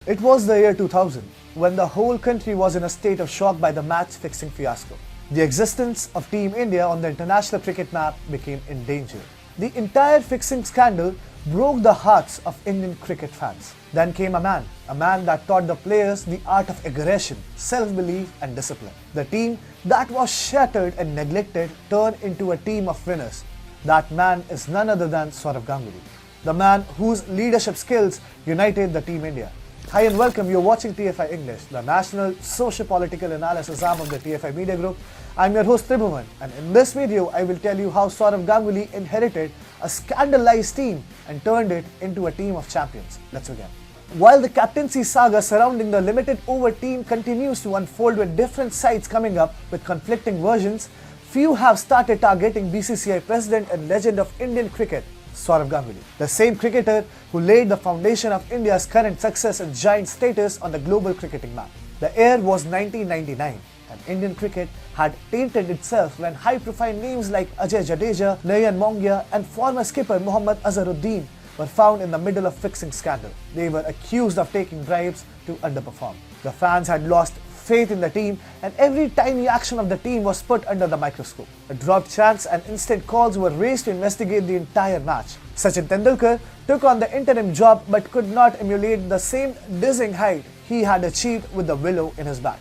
It was the year 2000 when the whole country was in a state of shock by the match-fixing fiasco. The existence of Team India on the international cricket map became in danger. The entire fixing scandal broke the hearts of Indian cricket fans. Then came a man that taught the players the art of aggression, self-belief and discipline. The team that was shattered and neglected turned into a team of winners. That man is none other than Sourav Ganguly, the man whose leadership skills united the Team India. Hi and welcome, you're watching TFI English, the national socio-political analysis arm of the TFI Media Group. I'm your host Tribhuvan, and in this video I will tell you how Sourav Ganguly inherited a scandalized team and turned it into a team of champions. Let's begin. While the captaincy saga surrounding the limited over team continues to unfold with different sides coming up with conflicting versions, few have started targeting BCCI president and legend of Indian cricket, Sourav Ganguly, the same cricketer who laid the foundation of India's current success and giant status on the global cricketing map. The year was 1999 and Indian cricket had tainted itself when high-profile names like Ajay Jadeja, Nayan Mongia and former skipper Mohammad Azharuddin were found in the middle of fixing scandal. They were accused of taking bribes to underperform. The fans had lost faith in the team and every tiny action of the team was put under the microscope. A dropped chants and instant calls were raised to investigate the entire match. Sachin Tendulkar took on the interim job but could not emulate the same dizzying height he had achieved with the willow in his bat.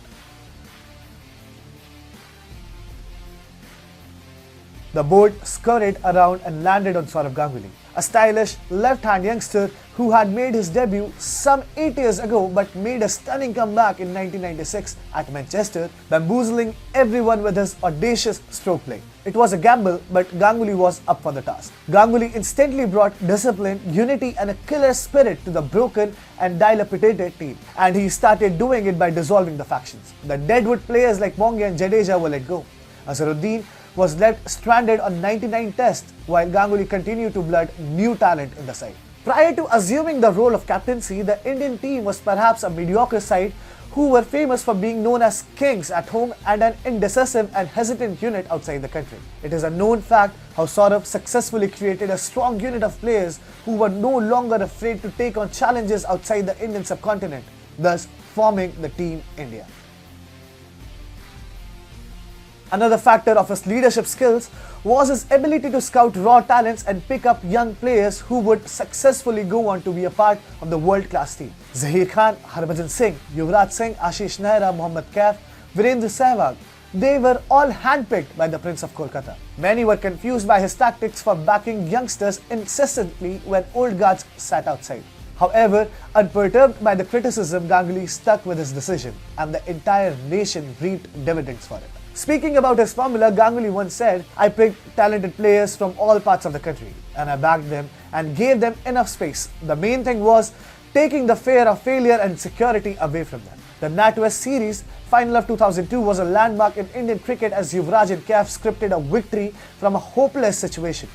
The board scurried around and landed on Sourav Ganguly, a stylish left-hand youngster who had made his debut some 8 years ago but made a stunning comeback in 1996 at Manchester, bamboozling everyone with his audacious stroke play. It was a gamble, but Ganguly was up for the task. Ganguly instantly brought discipline, unity and a killer spirit to the broken and dilapidated team, and he started doing it by dissolving the factions. The deadwood players like Mongia and Jadeja were let go. Azharuddin was left stranded on 99 tests while Ganguly continued to blood new talent in the side. Prior to assuming the role of captaincy, the Indian team was perhaps a mediocre side who were famous for being known as kings at home and an indecisive and hesitant unit outside the country. It is a known fact how Sourav successfully created a strong unit of players who were no longer afraid to take on challenges outside the Indian subcontinent, thus forming the Team India. Another factor of his leadership skills was his ability to scout raw talents and pick up young players who would successfully go on to be a part of the world-class team. Zaheer Khan, Harbhajan Singh, Yuvraj Singh, Ashish Nehra, Mohammad Kaif, Virendra Sehwag, they were all handpicked by the Prince of Kolkata. Many were confused by his tactics for backing youngsters incessantly when old guards sat outside. However, unperturbed by the criticism, Ganguly stuck with his decision and the entire nation reaped dividends for it. Speaking about his formula, Ganguly once said, "I picked talented players from all parts of the country and I backed them and gave them enough space. The main thing was taking the fear of failure and security away from them." The NatWest series final of 2002 was a landmark in Indian cricket as Yuvraj and Kaif scripted a victory from a hopeless situation.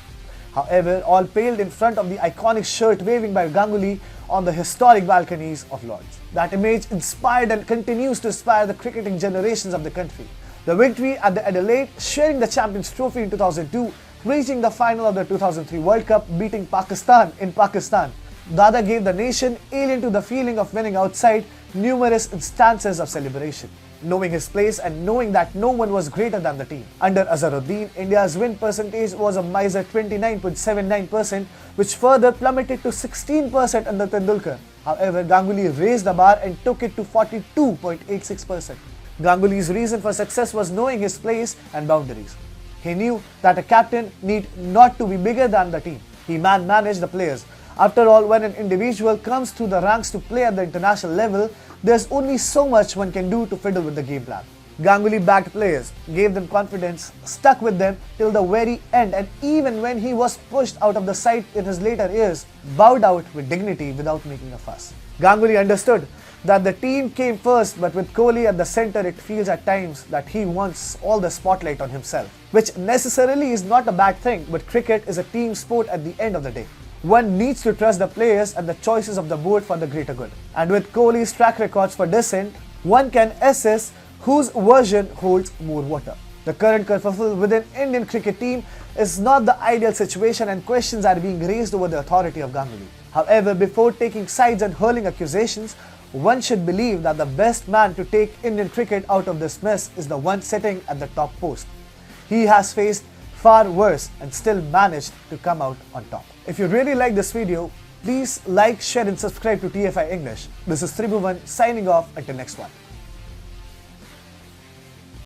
However, all paled in front of the iconic shirt waving by Ganguly on the historic balconies of Lord's. That image inspired and continues to inspire the cricketing generations of the country. The victory at the Adelaide, sharing the Champions Trophy in 2002, reaching the final of the 2003 World Cup, beating Pakistan in Pakistan. Dada gave the nation, alien to the feeling of winning outside, numerous instances of celebration. Knowing his place and knowing that no one was greater than the team. Under Azharuddin, India's win percentage was a miser 29.79%, which further plummeted to 16% under Tendulkar. However, Ganguly raised the bar and took it to 42.86%. Ganguly's reason for success was knowing his place and boundaries. He knew that a captain need not to be bigger than the team. He managed the players. After all, when an individual comes through the ranks to play at the international level, there's only so much one can do to fiddle with the game plan. Ganguly backed players, gave them confidence, stuck with them till the very end, and even when he was pushed out of the side in his later years, bowed out with dignity without making a fuss. Ganguly understood that the team came first, but with Kohli at the center, it feels at times that he wants all the spotlight on himself, which necessarily is not a bad thing, but cricket is a team sport at the end of the day. One needs to trust the players and the choices of the board for the greater good. And with Kohli's track records for dissent, one can assess whose version holds more water. The current kerfuffle within Indian cricket team is not the ideal situation and questions are being raised over the authority of Ganguly. However, before taking sides and hurling accusations, one should believe that the best man to take Indian cricket out of this mess is the one sitting at the top post. He has faced far worse and still managed to come out on top. If you really like this video, please like, share and subscribe to TFI English. This is Tribhuvan signing off until next one.